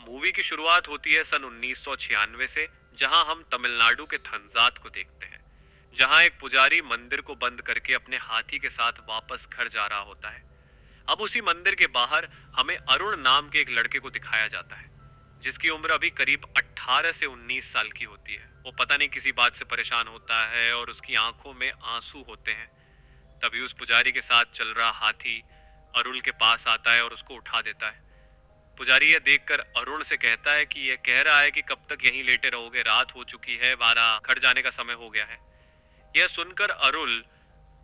Movie की शुरुआत होती है सन 1996 से, जहां हम तमिलनाडु के थंजात को देखते हैं, जहां एक पुजारी मंदिर को बंद करके अपने हाथी के साथ वापस घर जा रहा होता है। अब उसी मंदिर के बाहर हमें अरुण नाम के एक लड़के को दिखाया जाता है, जिसकी उम्र अभी करीब 18 से 19 साल की होती है। वो पता नहीं किसी बात से परेशान होता है और उसकी आंखों में आंसू होते हैं। तभी उस पुजारी के साथ चल रहा हाथी अरुण के पास आता है और उसको उठा देता है। पुजारी यह देखकर अरुण से कहता है कि यह कह रहा है कि कब तक यहीं लेटे रहोगे, रात हो चुकी है, हमारा घर जाने का समय हो गया है। यह सुनकर अरुण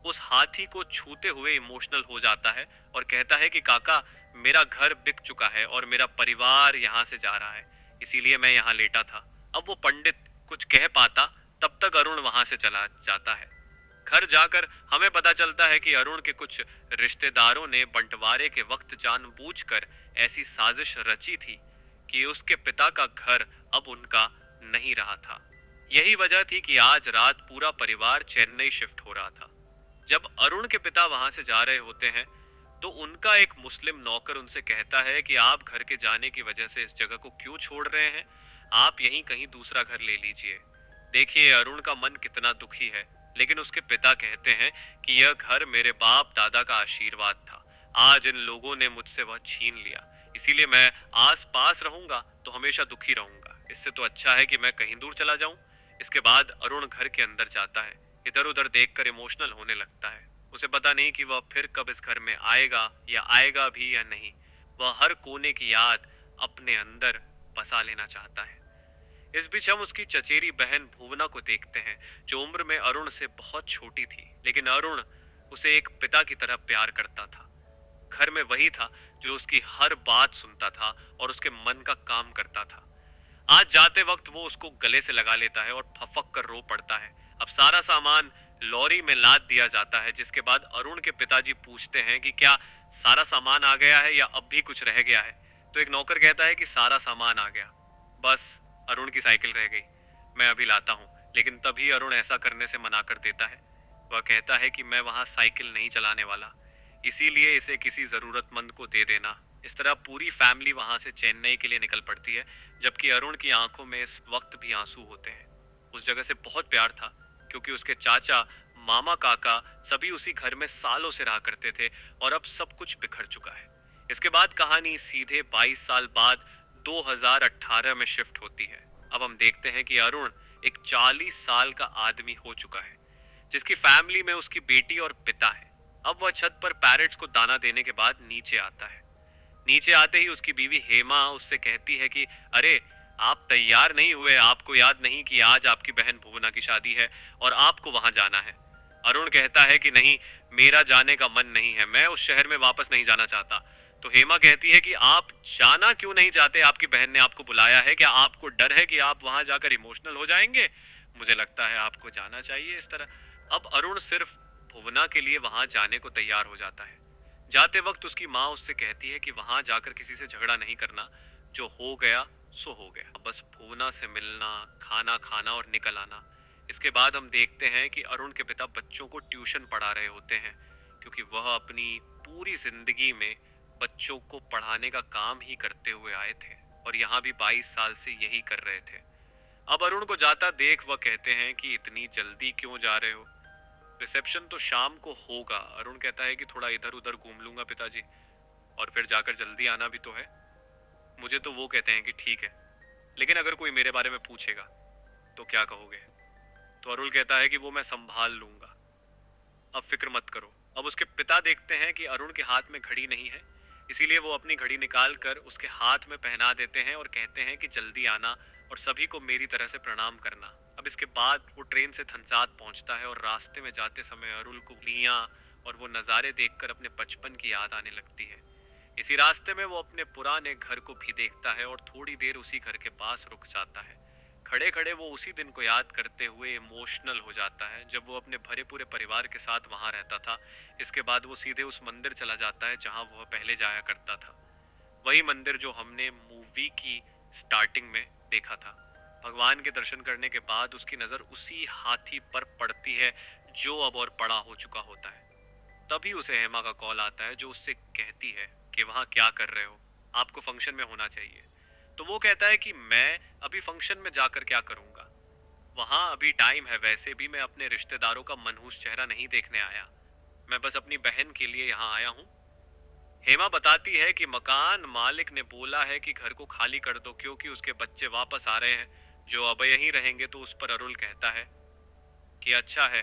उस हाथी को छूते हुए इमोशनल हो जाता है और कहता है कि काका, मेरा घर बिक चुका है और मेरा परिवार यहाँ से जा रहा है, इसीलिए मैं यहाँ लेटा था। अब वो पंडित कुछ कह पाता तब तक अरुण वहां से चला जाता है। घर जाकर हमें पता चलता है कि अरुण के कुछ रिश्तेदारों ने बंटवारे के वक्त जानबूझकर ऐसी साजिश रची थी कि उसके पिता का घर अब उनका नहीं रहा था। यही वजह थी कि आज रात पूरा परिवार चेन्नई शिफ्ट हो रहा था। जब अरुण के पिता वहां से जा रहे होते हैं तो उनका एक मुस्लिम नौकर उनसे कहता है कि आप घर के जाने की वजह से इस जगह को क्यों छोड़ रहे हैं, आप यहीं कहीं दूसरा घर ले लीजिए। देखिए अरुण का मन कितना दुखी है, लेकिन उसके पिता कहते हैं कि यह घर मेरे बाप दादा का आशीर्वाद था, आज इन लोगों ने मुझसे वह छीन लिया, इसीलिए मैं आस पास रहूंगा तो हमेशा दुखी रहूंगा, इससे तो अच्छा है कि मैं कहीं दूर चला जाऊं। इसके बाद अरुण घर के अंदर जाता है, इधर उधर देखकर इमोशनल होने लगता है। उसे पता नहीं कि वह फिर कब इस घर में आएगा या आएगा भी या नहीं। वह हर कोने की याद अपने अंदर बसा लेना चाहता है। इस बीच हम उसकी चचेरी बहन भुवना को देखते हैं, जो उम्र में अरुण से बहुत छोटी थी, लेकिन अरुण उसे एक पिता की तरह प्यार करता था। घर में वही था जो उसकी हर बात सुनता था और उसके मन का काम करता था। आज जाते वक्त वो उसको गले से लगा लेता है और फफक कर रो पड़ता है। अब सारा सामान लॉरी में लाद दिया जाता है, जिसके बाद अरुण के पिताजी पूछते हैं कि क्या सारा सामान आ गया है या अब भी कुछ रह गया है। तो एक नौकर कहता है कि सारा सामान आ गया, बस अरुण की साइकिल रह गई, मैं अभी लाता हूँ। लेकिन तभी अरुण ऐसा करने से मना कर देता है। वह कहता है कि मैं वहां साइकिल नहीं चलाने वाला, इसीलिए इसे किसी जरूरतमंद को दे देना। इस तरह पूरी फैमिली वहां से चेन्नई के लिए निकल पड़ती है, जबकि अरुण की आंखों में इस वक्त भी आंसू होते हैं। उस जगह से बहुत प्यार था, क्योंकि उसके चाचा, मामा, काका सभी उसी घर में सालों से रहा करते थे और अब सब कुछ बिखर चुका है। इसके बाद कहानी सीधे 22 साल बाद 2018 में शिफ्ट होती है। अब हम देखते हैं कि अरुण एक 40 साल का आदमी हो चुका है, जिसकी फैमिली में उसकी बेटी और पिता है। अब वह छत पर पैरट्स को दाना देने के बाद नीचे आता है। नीचे आते ही उसकी बीवी हेमा उससे कहती है कि अरे, आप तैयार नहीं हुए, आपको याद नहीं कि आज आपकी बहन भुवना की शादी है और आपको वहां जाना है। अरुण कहता है कि नहीं, मेरा जाने का मन नहीं है, मैं उस शहर में वापस नहीं जाना चाहता। तो हेमा कहती है कि आप जाना क्यों नहीं चाहते, आपकी बहन ने आपको बुलाया है, क्या आपको डर है कि आप वहां जाकर इमोशनल हो जाएंगे? मुझे लगता है आपको जाना चाहिए। इस तरह अब अरुण सिर्फ भुवना के लिए वहां जाने को तैयार हो जाता है। जाते वक्त उसकी माँ उससे कहती है कि वहां जाकर किसी से झगड़ा नहीं करना, जो हो गया सो हो गया, बस भुवना से मिलना, खाना खाना और निकल आना। इसके बाद हम देखते हैं कि अरुण के पिता बच्चों को ट्यूशन पढ़ा रहे होते हैं, क्योंकि वह अपनी पूरी जिंदगी में बच्चों को पढ़ाने का काम ही करते हुए आए थे और यहाँ भी 22 साल से यही कर रहे थे। अब अरुण को जाता देख वह कहते हैं कि इतनी जल्दी क्यों जा रहे हो, रिसेप्शन तो शाम को होगा। अरुण कहता है कि थोड़ा इधर उधर घूम लूंगा पिताजी, और फिर जाकर जल्दी आना भी तो है। मुझे तो वो कहते हैं कि ठीक है, लेकिन अगर कोई मेरे बारे में पूछेगा तो क्या कहोगे? तो अरुण कहता है कि वो मैं संभाल लूंगा, अब फिक्र मत करो। अब उसके पिता देखते हैं कि अरुण के हाथ में घड़ी नहीं है, इसीलिए वो अपनी घड़ी निकाल कर उसके हाथ में पहना देते हैं और कहते हैं कि जल्दी आना और सभी को मेरी तरह से प्रणाम करना। अब इसके बाद वो ट्रेन से थंजात पहुंचता है और रास्ते में जाते समय अरुण को गलियां और वो नज़ारे देखकर अपने बचपन की याद आने लगती है। इसी रास्ते में वो अपने पुराने घर को भी देखता है और थोड़ी देर उसी घर के पास रुक जाता है। खड़े खड़े वो उसी दिन को याद करते हुए इमोशनल हो जाता है, जब वो अपने भरे पूरे परिवार के साथ वहां रहता था। इसके बाद वो सीधे उस मंदिर चला जाता है जहां वह पहले जाया करता था, वही मंदिर जो हमने मूवी की स्टार्टिंग में देखा था। भगवान के दर्शन करने के बाद उसकी नजर उसी हाथी पर पड़ती है जो अब और बड़ा हो चुका होता है। तभी उसे हेमा का कॉल आता है, जो उससे कहती है कि वहां क्या कर रहे हो, आपको फंक्शन में होना चाहिए। तो वो कहता है कि मैं अभी फंक्शन में जाकर क्या करूंगा, वहां अभी टाइम है, वैसे भी मैं अपने रिश्तेदारों का मनहूस चेहरा नहीं देखने आया, मैं बस अपनी बहन के लिए यहाँ आया हूँ। हेमा बताती है कि मकान मालिक ने बोला है कि घर को खाली कर दो क्योंकि उसके बच्चे वापस आ रहे हैं जो अब यहीं रहेंगे। तो उस पर अरुल कहता है कि अच्छा है,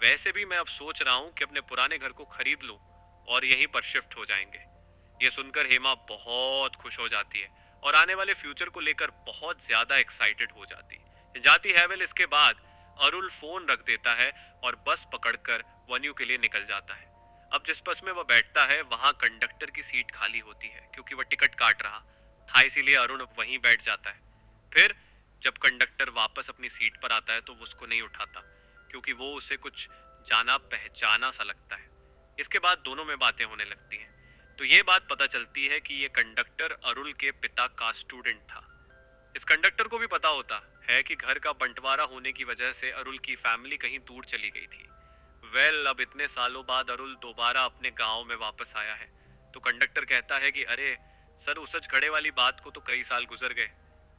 वैसे भी मैं अब सोच रहा हूँ कि अपने पुराने घर को खरीद लूँ और यहीं पर शिफ्ट हो जाएंगे। ये सुनकर हेमा बहुत खुश हो जाती है और आने वाले फ्यूचर को लेकर बहुत ज्यादा एक्साइटेड हो जाती है। वेल इसके बाद अरुल फोन रख देता है और बस पकड़कर वन्यू के लिए निकल जाता है। अब जिस बस में वह बैठता है वहां कंडक्टर की सीट खाली होती है क्योंकि वह टिकट काट रहा था, इसीलिए अरुण वहीं बैठ जाता है। फिर जब कंडक्टर वापस अपनी सीट पर आता है तो वो उसको नहीं उठाता क्योंकि वो उसे कुछ जाना पहचाना सा लगता है। इसके बाद दोनों में बातें होने लगती हैं। तो ये बात पता चलती है कि ये कंडक्टर अरुल के पिता का स्टूडेंट था। इस कंडक्टर को भी पता होता है कि घर का बंटवारा होने की वजह से अरुल की फैमिली कहीं दूर चली गई थी। अब इतने सालों बाद अरुल दोबारा अपने गांव में वापस आया है। तो कंडक्टर कहता है कि अरे सर, उसच खड़े वाली बात को तो कई साल गुजर गए,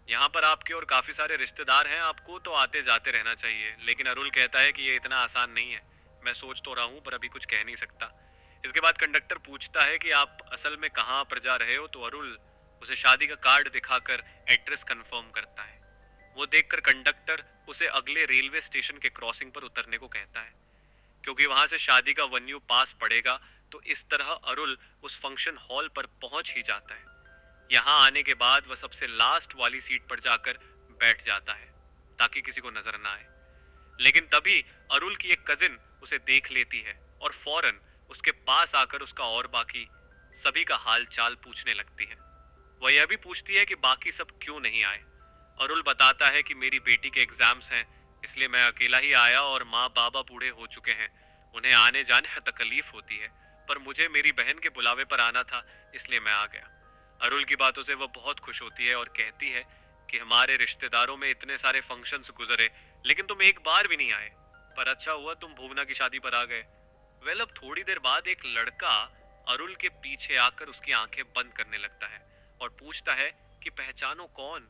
यहाँ पर आपके और काफी सारे रिश्तेदार हैं, आपको तो आते जाते रहना चाहिए। लेकिन अरुल कहता है कि ये इतना आसान नहीं है, मैं सोच तो रहा हूँ पर अभी कुछ कह नहीं सकता। इसके बाद कंडक्टर पूछता है कि आप असल में कहाँ पर जा रहे हो। तो अरुल उसे शादी का कार्ड दिखाकर एड्रेस कंफर्म करता है। वो देखकर कंडक्टर उसे अगले रेलवे स्टेशन के क्रॉसिंग पर उतरने को कहता है क्योंकि वहां से शादी का वेन्यू पास पड़ेगा। तो इस तरह अरुल उस फंक्शन हॉल पर पहुंच ही जाता है। यहाँ आने के बाद वह सबसे लास्ट वाली सीट पर जाकर बैठ जाता है ताकि किसी को नजर ना आए। लेकिन तभी अरुल की एक कजिन उसे देख लेती है और फौरन उसके पास आकर उसका और बाकी सभी का हाल चाल पूछने लगती है। वह यह भी पूछती है कि बाकी सब क्यों नहीं आए। अरुल बताता है कि मेरी बेटी के एग्जाम्स हैं, इसलिए मैं अकेला ही आया और माँ बाबा बूढ़े हो चुके हैं, उन्हें आने जाने में तकलीफ होती है, पर मुझे मेरी बहन के बुलावे पर आना था इसलिए मैं आ गया। अरुल की बातों से वह बहुत खुश होती है और कहती है कि हमारे रिश्तेदारों में इतने सारे फंक्शंस गुजरे लेकिन तुम एक बार भी नहीं आए, पर अच्छा हुआ तुम भुवना की शादी पर आ गए। अब थोड़ी देर बाद एक लड़का अरुल के पीछे आकर उसकी आंखें बंद करने लगता है और पूछता है कि पहचानो कौन।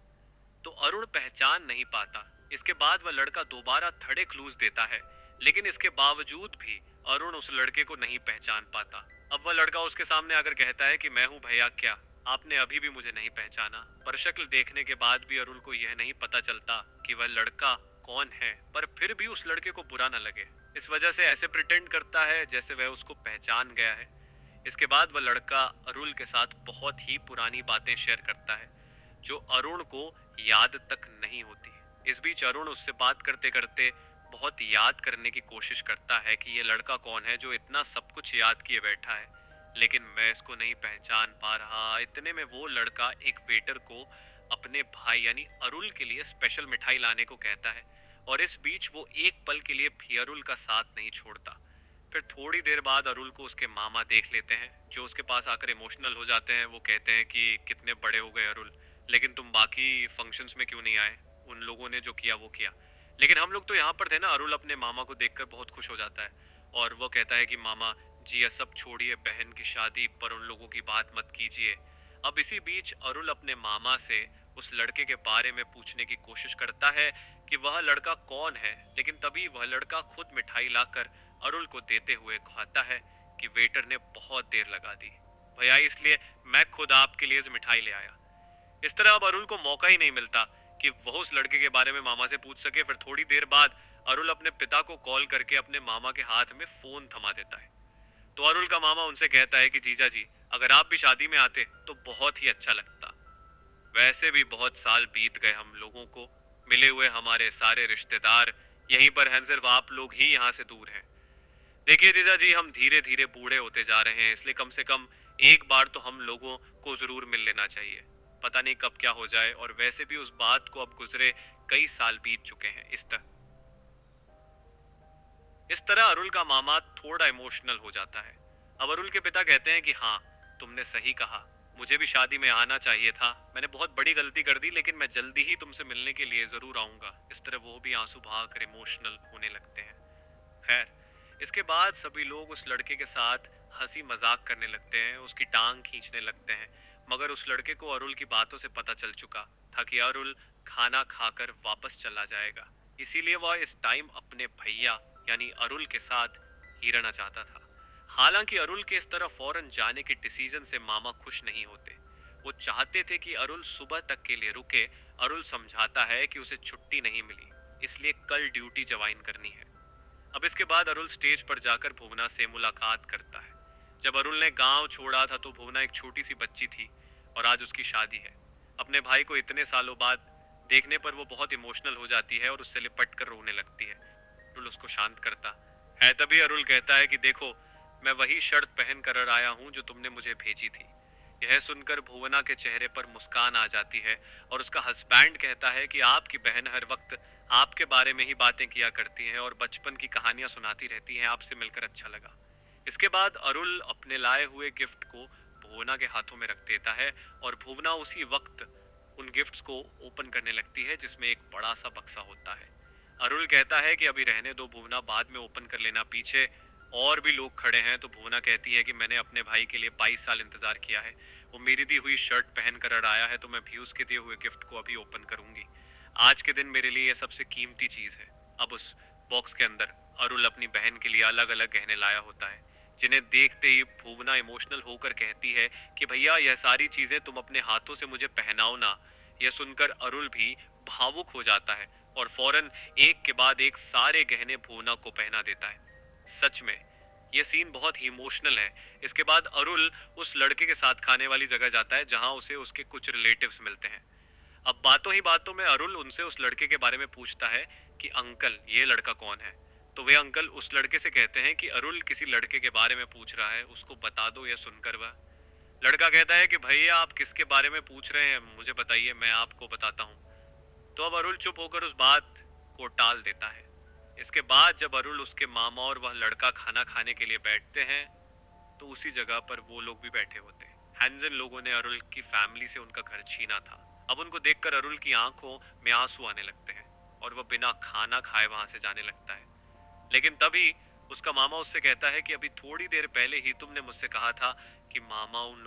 तो अरुण पहचान नहीं पाता। इसके बाद वह लड़का दोबारा थोड़े क्लूज देता है, लेकिन इसके बावजूद भी अरुण उस लड़के को नहीं पहचान पाता। अब वह लड़का उसके सामने आकर कहता है कि मैं हूँ भैया, क्या आपने अभी भी मुझे नहीं पहचाना। पर शक्ल देखने के बाद भी अरुण को यह नहीं पता चलता कि वह लड़का कौन है, पर फिर भी उस लड़के को बुरा न लगे, इस वजह से ऐसे प्रिटेंड करता है जैसे वह उसको पहचान गया है। इसके बाद वह लड़का अरुल के साथ बहुत ही पुरानी बातें शेयर करता है जो अरुण को याद तक नहीं होती। इस बीच अरुण उससे बात करते करते बहुत याद करने की कोशिश करता है कि ये लड़का कौन है जो इतना सब कुछ याद किए बैठा है, लेकिन मैं इसको नहीं पहचान पा रहा। इतने में वो लड़का एक वेटर को अपने भाई यानी अरुल के लिए स्पेशल मिठाई लाने को कहता है और इस बीच वो एक पल के लिए भी अरुल का साथ नहीं छोड़ता। फिर थोड़ी देर बाद अरुल को उसके मामा देख लेते हैं जो उसके पास आकर इमोशनल हो जाते हैं। वो कहते हैं कि कितने बड़े हो गए अरुल, लेकिन तुम बाकी फंक्शंस में क्यों नहीं आए, उन लोगों ने जो किया वो किया, लेकिन हम लोग तो यहाँ पर थे ना। अरुल अपने मामा को देखकर बहुत खुश हो जाता है और वो कहता है कि मामा जी ये सब छोड़िए, बहन की शादी पर उन लोगों की बात मत कीजिए। अब इसी बीच अरुल अपने मामा से उस लड़के के बारे में पूछने की कोशिश करता है कि वह लड़का कौन है, लेकिन तभी वह लड़का खुद मिठाई लाकर अरुल को देते हुए कहता है कि वेटर ने बहुत देर लगा दी भैया, इसलिए मैं खुद आपके लिए मिठाई ले आया। इस तरह अब अरुल को मौका ही नहीं मिलता कि वह उस लड़के के बारे में मामा से पूछ सके। फिर थोड़ी देर बाद अरुल अपने पिता को कॉल करके अपने मामा के हाथ में फोन थमा देता है। तो अरुल का मामा उनसे कहता है कि जीजा जी अगर आप भी शादी में आते तो बहुत ही अच्छा लगता। वैसे भी बहुत साल बीत गए हम लोगों को मिले हुए, हमारे सारे रिश्तेदार यहीं पर हैं, सिर्फ आप लोग ही यहाँ से दूर हैं। देखिए जीजा जी, हम धीरे धीरे बूढ़े होते जा रहे हैं, इसलिए कम से कम एक बार तो हम लोगों को जरूर मिल लेना चाहिए। पता नहीं कब क्या हो जाए, और वैसे भी उस बात को अब गुजरे कई साल बीत चुके हैं। इस तरह अरुल का मामा थोड़ा इमोशनल हो जाता है। अब अरुल के पिता कहते हैं कि हाँ तुमने सही कहा, मुझे भी शादी में आना चाहिए था, मैंने बहुत बड़ी गलती कर दी, लेकिन मैं जल्दी ही तुमसे मिलने के लिए जरूर आऊंगा। इस तरह वो भी आंसू बहाकर इमोशनल होने लगते हैं। खैर इसके बाद सभी लोग उस लड़के के साथ हंसी मजाक करने लगते हैं, उसकी टांग खींचने लगते हैं मगर उस लड़के को अरुल की बातों से पता चल चुका था कि अरुल खाना खाकर वापस चला जाएगा। इसीलिए वह इस टाइम अपने भैया यानी अरुल के साथ ही रहना चाहता था। हालांकि अरुल के इस तरह फौरन जाने के डिसीजन से मामा खुश नहीं होते। वो चाहते थे कि अरुल सुबह तक के लिए रुके। अरुल समझाता है कि उसे छुट्टी नहीं मिली, इसलिए कल ड्यूटी ज्वाइन करनी है। अब इसके बाद अरुल स्टेज पर जाकर भुवना से मुलाकात करता है। जब अरुल ने गांव छोड़ा था तो भुवना एक छोटी सी बच्ची थी और आज उसकी शादी है। अपने भाई को इतने सालों बाद देखने पर वो बहुत इमोशनल हो जाती है और उससे लिपट कर रोने लगती है। अरुल उसको शांत करता है। तभी अरुल कहता है कि देखो, मैं वही शर्ट पहन कर आया हूँ जो तुमने मुझे भेजी थी। यह सुनकर भुवना के चेहरे पर मुस्कान आ जाती है और उसका हस्बैंड कहता है कि आपकी बहन हर वक्त आपके बारे में ही बातें किया करती हैं और बचपन की कहानियां सुनाती रहती हैं। आपसे मिलकर अच्छा लगा। इसके बाद अरुल अपने लाए हुए गिफ्ट को भुवना के हाथों में रख देता है और भुवना उसी वक्त उन गिफ्ट्स को ओपन करने लगती है जिसमें एक बड़ा सा बक्सा होता है। अरुल कहता है कि अभी रहने दो भुवना, बाद में ओपन कर लेना। पीछे और भी लोग खड़े हैं तो भुवना कहती है कि मैंने अपने भाई के लिए 22 साल इंतजार किया है। वो मेरी दी हुई शर्ट पहन कर आया है तो मैं भी उसके दिए हुए गिफ्ट को अभी ओपन करूंगी। आज के दिन मेरे लिए यह सबसे कीमती चीज है। अब उस बॉक्स के अंदर अरुल अपनी बहन के लिए अलग अलग गहने लाया होता है, जिन्हें देखते ही भुवना इमोशनल होकर कहती है कि भैया यह सारी चीजें तुम अपने हाथों से मुझे पहनाओ ना। यह सुनकर अरुल भी भावुक हो जाता है और फौरन एक के बाद एक सारे गहने भुवना को पहना देता है। सच में यह सीन बहुत ही इमोशनल है। इसके बाद अरुल उस लड़के के साथ खाने वाली जगह जाता है जहां उसे उसके कुछ रिलेटिव्स मिलते हैं। अब बातों ही बातों में अरुल उनसे उस लड़के के बारे में पूछता है कि अंकल ये लड़का कौन है। तो वे अंकल उस लड़के से कहते हैं कि अरुल किसी लड़के के बारे में पूछ रहा है, उसको बता दो। यह सुनकर वह लड़का कहता है कि भैया आप किसके बारे में पूछ रहे हैं, मुझे बताइए, मैं आपको बताता हूँ। तो अब अरुल चुप होकर उस बात को टाल देता है। इसके बाद जब अरुल, उसके मामा और वह लड़का खाना खाने के लिए बैठते हैं तो उसी जगह पर वो लोग भी बैठे होते हैं। हैंजन लोगों ने अरुल की फैमिली से उनका घर छीना था। अब उनको देखकर अरुल की आंखों में आंसू आने लगते हैं और वह बिना खाना खाए वहां से जाने लगता है। लेकिन तभी उसका मामा उससे कहता है कि अभी थोड़ी देर पहले ही तुमने मुझसे कहा था कि मामा उन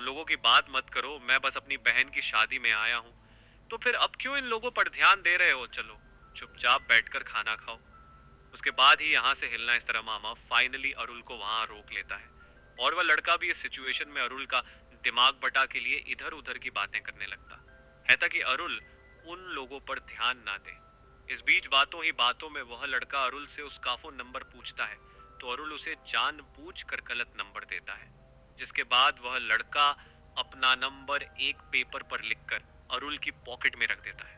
लोगों की बात मत करो, मैं बस अपनी बहन की शादी में आया हूँ। तो फिर अब क्यों इन लोगों पर ध्यान दे रहे हो? चलो चुपचाप बैठकर खाना खाओ। उसके बाद ही यहाँ से हिलना। इस तरह मामा फाइनली अरुल को वहां रोक लेता है और वह लड़का भी इस सिचुएशन में अरुल का दिमाग बटा के लिए इधर उधर की बातें करने लगता है ताकि अरुल उन लोगों पर ध्यान ना दे। इस बीच बातों ही बातों में वह लड़का अरुल से उसका फोन नंबर पूछता है तो अरुल उसे जानबूझकर गलत नंबर देता है, जिसके बाद वह लड़का अपना नंबर एक पेपर पर लिखकर अरुल की पॉकेट में रख देता है।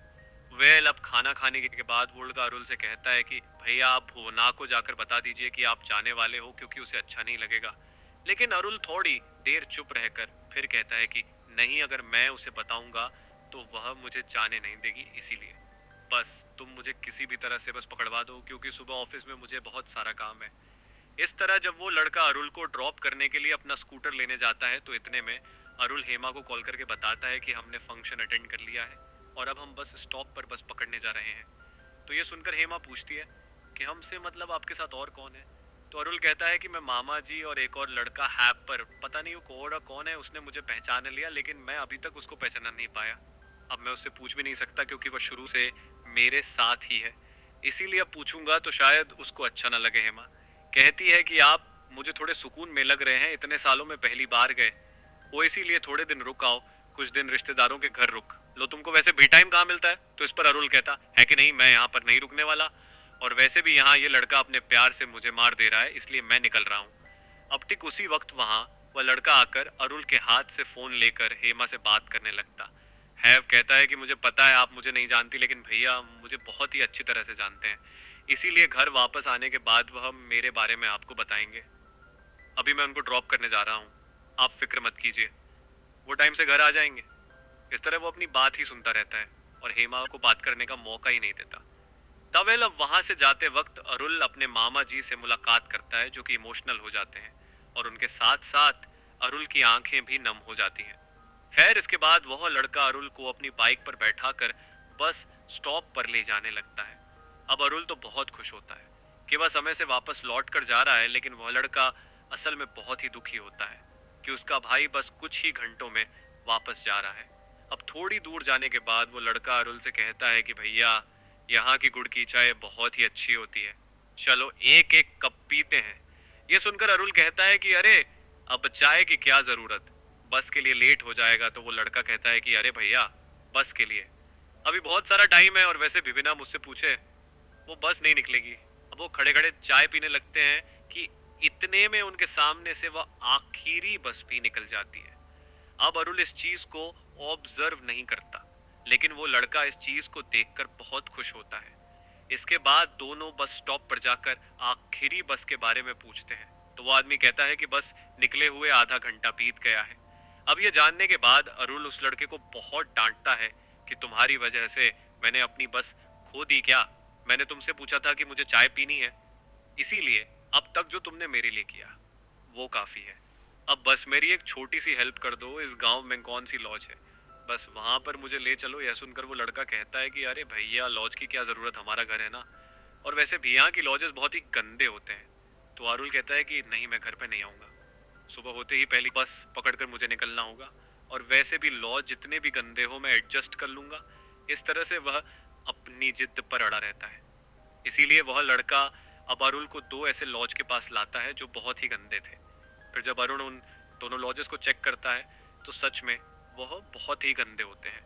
अब खाना खाने के बाद वो लड़का अरुल से कहता है कि भैया आप भुवना को जाकर बता दीजिए कि आप जाने वाले हो, क्योंकि उसे अच्छा नहीं लगेगा। लेकिन अरुल थोड़ी देर चुप रहकर फिर कहता है कि नहीं, अगर मैं उसे बताऊंगा तो वह मुझे जाने नहीं देगी, इसीलिए बस तुम मुझे किसी भी तरह से बस पकड़वा दो, क्योंकि सुबह ऑफिस में मुझे बहुत सारा काम है। इस तरह जब वो लड़का अरुल को ड्रॉप करने के लिए अपना स्कूटर लेने जाता है तो इतने में अरुल हेमा को कॉल करके बताता है कि हमने फंक्शन अटेंड कर लिया है और अब हम बस स्टॉप पर बस पकड़ने जा रहे हैं। तो ये सुनकर हेमा पूछती है कि हमसे मतलब आपके साथ और कौन है? तो अरुल कहता है कि मैं, मामा जी और एक और लड़का है, पर पता नहीं वो कोड़ा कौन है, उसने मुझे पहचान लिया लेकिन मैं अभी तक उसको पहचान नहीं पाया। अब मैं उससे पूछ भी नहीं सकता क्योंकि वह शुरू से मेरे साथ ही है, इसीलिए अब पूछूंगा तो शायद उसको अच्छा ना लगे। हेमा कहती है कि आप मुझे थोड़े सुकून में लग रहे हैं, इतने सालों में पहली बार गए वो, इसीलिए थोड़े दिन रुक आओ, कुछ दिन रिश्तेदारों के घर रुक लो, तुमको वैसे भी टाइम कहाँ मिलता है। तो इस पर अरुल कहता है कि नहीं, मैं यहाँ पर नहीं रुकने वाला, और वैसे भी यहाँ ये लड़का अपने प्यार से मुझे मार दे रहा है, इसलिए मैं निकल रहा हूँ। अब ठीक उसी वक्त वहाँ वह लड़का आकर अरुल के हाथ से फोन लेकर हेमा से बात करने लगता है। कहता है कि मुझे पता है आप मुझे नहीं जानती, लेकिन भैया मुझे बहुत ही अच्छी तरह से जानते हैं, इसीलिए घर वापस आने के बाद वह मेरे बारे में आपको बताएंगे। अभी मैं उनको ड्रॉप करने जा रहा हूँ, आप फिक्र मत कीजिए, वो टाइम से घर आ जाएंगे। इस तरह वो अपनी बात ही सुनता रहता है और हेमा को बात करने का मौका ही नहीं देता। तवेल अब वहां से जाते वक्त अरुल अपने मामा जी से मुलाकात करता है जो कि इमोशनल हो जाते हैं और उनके साथ साथ अरुल की आंखें भी नम हो जाती हैं। खैर इसके बाद वह लड़का अरुल को अपनी बाइक पर बैठाकर बस स्टॉप पर ले जाने लगता है। अब अरुल तो बहुत खुश होता है कि वह समय से वापस लौट कर जा रहा है, लेकिन वह लड़का असल में बहुत ही दुखी होता है। कि उसका भाई बस कुछ ही घंटों में वापस जा रहा है। अब थोड़ी दूर जाने के बाद वो लड़का अरुल से कहता है कि भैया, यहाँ की गुड़ की चाय बहुत ही अच्छी होती है, चलो एक एक कप पीते हैं। ये सुनकर अरुल कहता है कि अरे, अब चाय की क्या जरूरत, बस के लिए लेट हो जाएगा। तो वो लड़का कहता है कि अरे भैया, बस के लिए अभी बहुत सारा टाइम है, और वैसे भी बिना मुझसे पूछे वो बस नहीं निकलेगी। अब वो खड़े खड़े चाय पीने लगते हैं कि इतने में उनके सामने से वह आखिरी बस भी निकल जाती है। अब अरुल इस चीज को ऑब्जर्व नहीं करता, लेकिन वो लड़का इस चीज को देखकर बहुत खुश होता है। इसके बाद दोनों बस स्टॉप पर जाकर आखिरी बस के बारे में पूछते हैं। तो वो आदमी कहता है कि बस निकले हुए आधा घंटा बीत गया है। अब ये जानने के बाद अरुल उस लड़के को बहुत डांटता है कि तुम्हारी वजह से मैंने अपनी बस खो दी क्या? मैंने तुमसे पूछा था कि मुझे चाय पीनी है, इसीलिए अब तक जो तुमने मेरे लिए किया वो काफी है। अब बस मेरी एक छोटी सी हेल्प कर दो, इस गांव में कौन सी लॉज है, बस वहां पर मुझे ले चलो। यह सुनकर वो लड़का कहता है कि अरे भैया, लॉज की क्या जरूरत, हमारा घर है ना, और वैसे भी यहाँ की लॉजेस बहुत ही गंदे होते हैं। तो अरुल कहता है कि नहीं, मैं घर पे नहीं आऊंगा, सुबह होते ही पहली बस पकड़कर मुझे निकलना होगा, और वैसे भी लॉज जितने भी गंदे हो मैं एडजस्ट कर लूंगा। इस तरह से वह अपनी जिद पर अड़ा रहता है। इसीलिए वह लड़का अब अरुल को दो ऐसे लॉज के पास लाता है जो बहुत ही गंदे थे। फिर जब अरुण उन दोनों लॉजेस को चेक करता है तो सच में वह बहुत ही गंदे होते हैं।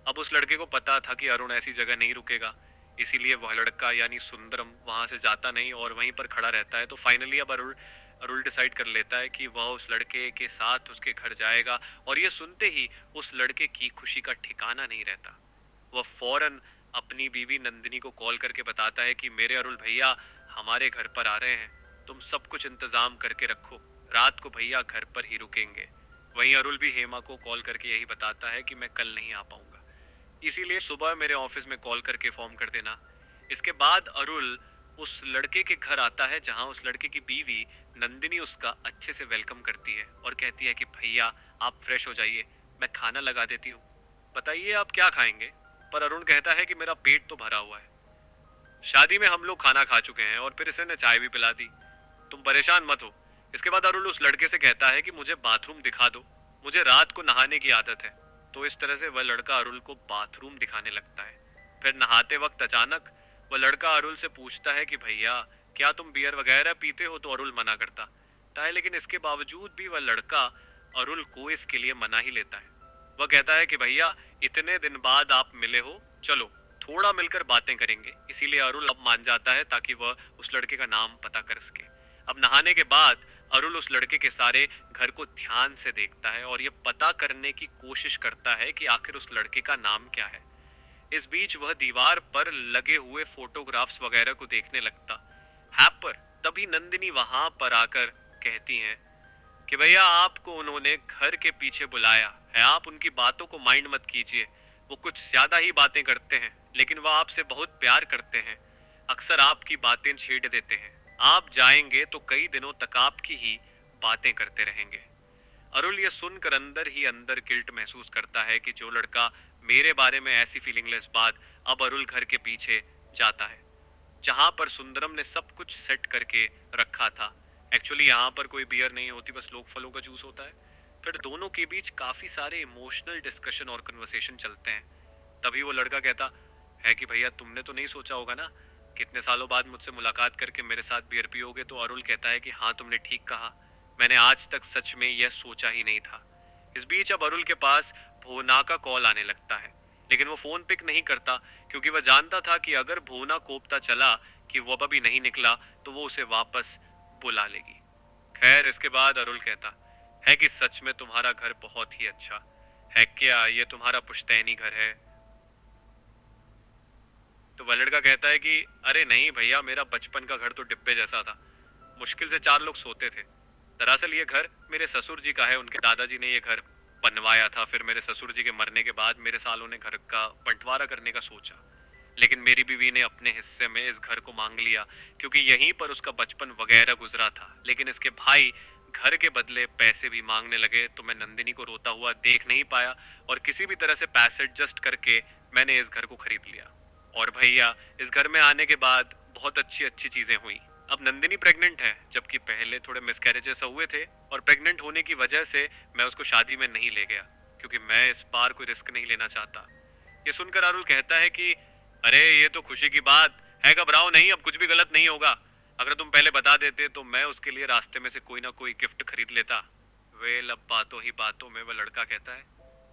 अब उस लड़के को पता था कि अरुण ऐसी जगह नहीं रुकेगा, इसीलिए वह लड़का यानी सुंदरम वहां से जाता नहीं और वहीं पर खड़ा रहता है। तो फाइनली अब अरुण अरुल डिसाइड कर लेता है कि वह उस लड़के के साथ उसके घर जाएगा, और ये सुनते ही उस लड़के की खुशी का ठिकाना नहीं रहता। वह फौरन अपनी बीवी नंदिनी को कॉल करके बताता है कि मेरे अरुल भैया हमारे घर पर आ रहे हैं, तुम सब कुछ इंतजाम करके रखो, रात को भैया घर पर ही रुकेंगे। वहीं अरुल भी हेमा को कॉल करके यही बताता है कि मैं कल नहीं आ पाऊंगा, इसीलिए सुबह मेरे ऑफिस में कॉल करके फॉर्म कर देना। इसके बाद अरुल उस लड़के के घर आता है जहां उस लड़के की बीवी नंदिनी उसका अच्छे से वेलकम करती है और कहती है कि भैया आप फ्रेश हो जाइए, मैं खाना लगा देती हूँ, बताइए आप क्या खाएंगे। पर अरुण कहता है कि मेरा पेट तो भरा हुआ है, शादी में हम लोग खाना खा चुके हैं और फिर इसे ने चाय भी पिला दी, तुम परेशान मत हो। इसके बाद अरुण उस लड़के से कहता है कि मुझे बाथरूम दिखा दो, मुझे रात को नहाने की आदत है। तो इस तरह से वह लड़का अरुल को बाथरूम दिखाने लगता है। फिर नहाते वक्त अचानक वह लड़का अरुल से पूछता है कि भैया क्या तुम बियर वगैरह पीते हो? तो अरुल मना करता है, लेकिन इसके बावजूद भी वह लड़का अरुल को इसके लिए मना ही लेता है। वह कहता है कि भैया इतने दिन बाद आप मिले हो, चलो थोड़ा मिलकर बातें करेंगे। इसीलिए अरुल अब मान जाता है ताकि वह उस लड़के का नाम पता कर सके। अब नहाने के बाद अरुल उस लड़के के सारे घर को ध्यान से देखता है और ये पता करने की कोशिश करता है कि आखिर उस लड़के का नाम क्या है। इस बीच वह दीवार पर लगे हुए फोटोग्राफ्स वगैरह को देखने लगता है, पर तभी नंदिनी वहां पर आकर कहती हैं कि भैया आपको उन्होंने घर के पीछे बुलाया है, आप उनकी बातों को माइंड मत कीजिए, वो कुछ ज्यादा ही बातें करते हैं, लेकिन वह आपसे बहुत प्यार करते हैं, अक्सर आपकी बातें छेड़ देते हैं, आप जाएंगे तो कई दिनों तक आपकी ही बातें करते रहेंगे। अरुल ये सुनकर अंदर ही अंदर गिल्ट महसूस करता है कि जो लड़का मेरे बारे में ऐसी फीलिंगलेस बात, अब अरुल घर के पीछे जाता है जहां पर सुंदरम ने सब कुछ सेट करके रखा था। एक्चुअली यहाँ पर कोई बियर नहीं होती, बस लोग फलों का जूस होता है। फिर दोनों के बीच काफी सारे इमोशनल डिस्कशन और कन्वर्सेशन चलते हैं। तभी वो लड़का कहता है कि भैया तुमने तो नहीं सोचा होगा ना कितने सालों बाद मुझसे मुलाकात करके मेरे साथ बियर पियोगे? तो अरुल कहता है कि हाँ तुमने ठीक कहा, मैंने आज तक सच में यह सोचा ही नहीं था। इस बीच अब अरुल के पास भुवना का कॉल आने लगता है, लेकिन वो फोन पिक नहीं करता क्योंकि वह जानता था कि अगर भुवना कोपता चला कि वो अभी नहीं निकला तो वो उसे वापस बुला लेगी। खैर इसके बाद अरुल कहता है कि सच में तुम्हारा घर बहुत ही अच्छा है, क्या ये तुम्हारा पुश्तैनी घर है? तो वह लड़का कहता है कि अरे नहीं भैया, मेरा बचपन का घर तो डिब्बे जैसा था, मुश्किल से 4 लोग सोते थे। दरअसल ये घर मेरे ससुर जी का है, उनके दादाजी ने ये घर बनवाया था, फिर मेरे ससुर जी के मरने के बाद मेरे सालों ने घर का बंटवारा करने का सोचा, लेकिन मेरी बीवी ने अपने हिस्से में इस घर को मांग लिया क्योंकि यहीं पर उसका बचपन वगैरह गुजरा था। लेकिन इसके भाई घर के बदले पैसे भी मांगने लगे, तो मैं नंदिनी को रोता हुआ देख नहीं पाया और किसी भी तरह से पैसे एडजस्ट करके मैंने इस घर को खरीद लिया। और भैया इस घर में आने के बाद बहुत अच्छी अच्छी चीजें हुई, अब नंदिनी प्रेग्नेंट है, जबकि पहले थोड़े मिसकैरेजेस हुए थे और प्रेग्नेंट होने की वजह से मैं उसको शादी में नहीं ले गया, क्योंकि मैं इस बार कोई रिस्क नहीं लेना चाहता। ये सुनकर अरुल कहता है कि अरे ये तो खुशी की बात है, घबराओ नहीं, अब कुछ भी गलत नहीं होगा। अगर तुम पहले बता देते तो मैं उसके लिए रास्ते में से कोई ना कोई गिफ्ट खरीद लेता। वेल, अब बातों ही बातों में वह लड़का कहता है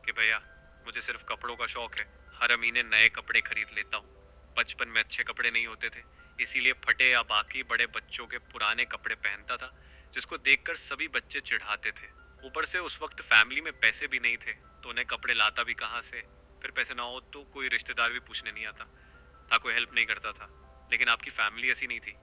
कि भैया, मुझे सिर्फ कपड़ों का शौक है, हर महीने नए कपड़े खरीद लेता हूँ। बचपन में अच्छे कपड़े नहीं होते थे, इसीलिए फटे या बाकी बड़े बच्चों के पुराने कपड़े पहनता था, जिसको देखकर सभी बच्चे चिढ़ाते थे। ऊपर से उस वक्त फैमिली में पैसे भी नहीं थे, तो उन्हें कपड़े लाता भी कहाँ से? फिर पैसे ना हो तो कोई रिश्तेदार भी पूछने नहीं आता था, कोई हेल्प नहीं करता था। लेकिन आपकी फैमिली ऐसी नहीं थी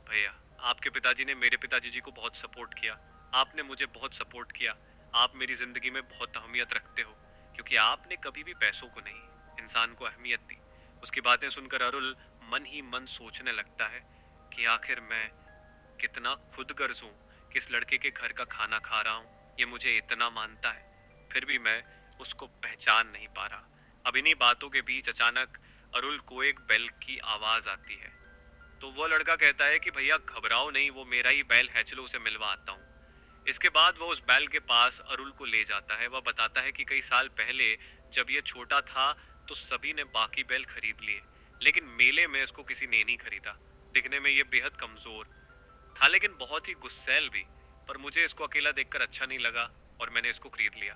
भैया। आपके पिताजी ने मेरे पिताजी जी को बहुत सपोर्ट किया, आपने मुझे बहुत सपोर्ट किया। आप मेरी जिंदगी में बहुत अहमियत रखते हो, क्योंकि आपने कभी भी पैसों को नहीं, इंसान को अहमियत दी। उसकी बातें सुनकर अरुल मन ही मन सोचने लगता है कि आखिर मैं कितना खुदगर्ज हूँ कि इस लड़के के घर का खाना खा रहा हूँ, ये मुझे इतना मानता है, फिर भी मैं उसको पहचान नहीं पा रहा। अब इन्हीं बातों के बीच अचानक अरुल को एक बेल की आवाज आती है। तो वो लड़का कहता है कि भैया घबराओ नहीं, वो मेरा ही बैल है, चलो उसे मिलवा आता हूँ। इसके बाद वो उस बैल के पास अरुल को ले जाता है। वह बताता है कि कई साल पहले जब ये छोटा था तो सभी ने बाकी बैल खरीद लिए, लेकिन मेले में इसको किसी ने नहीं खरीदा। दिखने में ये बेहद कमजोर था, लेकिन बहुत ही गुस्सैल भी। पर मुझे इसको अकेला देखकर अच्छा नहीं लगा और मैंने इसको खरीद लिया।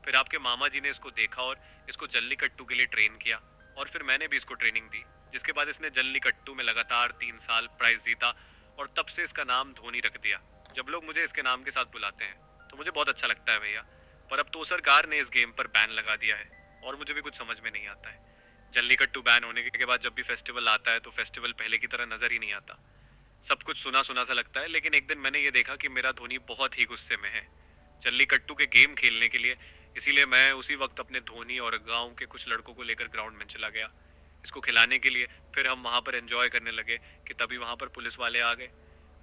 फिर आपके मामा जी ने इसको देखा और इसको जल्लीकट्टू के लिए ट्रेन किया, और फिर मैंने भी इसको ट्रेनिंग दी, जिसके बाद इसने जल्लीकट्टू में लगातार 3 साल प्राइज जीता, और तब से इसका नाम धोनी रख दिया। जब लोग मुझे इसके नाम के साथ बुलाते हैं तो मुझे बहुत अच्छा लगता है भैया। पर अब तो सरकार ने इस गेम पर बैन लगा दिया है और मुझे भी कुछ समझ में नहीं आता है। जल्लीकट्टू बैन होने के बाद जब भी फेस्टिवल आता है तो फेस्टिवल पहले की तरह नजर ही नहीं आता, सब कुछ सुना सुना सा लगता है। लेकिन एक दिन मैंने ये देखा कि मेरा धोनी बहुत ही गुस्से में है जल्लीकट्टू के गेम खेलने के लिए, इसीलिए मैं उसी वक्त अपने धोनी और गांव के कुछ लड़कों को लेकर ग्राउंड में चला गया इसको खिलाने के लिए। फिर हम वहां पर एंजॉय करने लगे कि तभी वहां पर पुलिस वाले आ गए।